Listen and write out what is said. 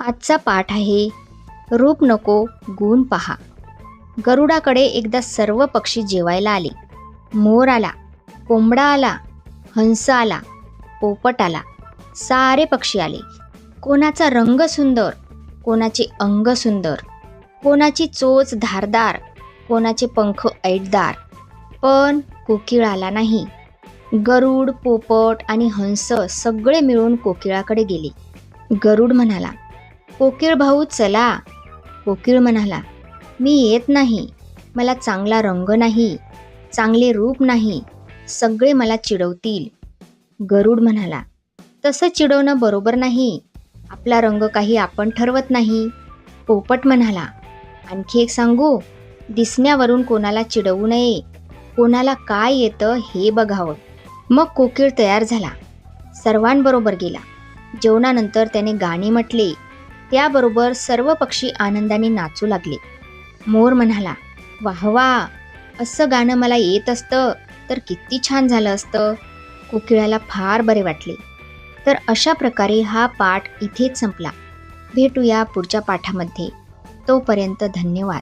आजचा पाठ आहे रूप नको गुण पहा. गरुडाकडे एकदा सर्व पक्षी जेवायला आले. मोर आला, कोंबडा आला, हंस आला, पोपट आला, सारे पक्षी आले. कोणाचा रंग सुंदर, कोणाचे अंग सुंदर, कोणाची चोच धारदार, कोणाचे पंख ऐटदार, पण कोकिळ आला नाही. गरुड, पोपट आणि हंस सगळे मिळून कोकिळाकडे गेले. गरुड म्हणाला, कोकिळ भाऊ चला. कोकिळ म्हणाला, मी येत नाही. मला चांगला रंग नाही, चांगले रूप नाही, सगळे मला चिडवतील. गरुड म्हणाला, तसं चिडवणं बरोबर नाही. आपला रंग काही आपण ठरवत नाही. पोपट म्हणाला, आणखी एक सांगू, दिसण्यावरून कोणाला चिडवू नये. कोणाला काय येतं हे बघावं. मग कोकिळ तयार झाला. सर्वांबरोबर गेला. जेवणानंतर त्याने गाणे म्हटले. त्याबरोबर सर्व पक्षी आनंदाने नाचू लागले. मोर म्हणाला, वाह वा, असं गाणं मला येत असतं तर किती छान झालं असतं. कोकिळाला फार बरे वाटले. तर अशा प्रकारे हा पाठ इथेच संपला. भेटूया पुढच्या पाठामध्ये. तोपर्यंत धन्यवाद.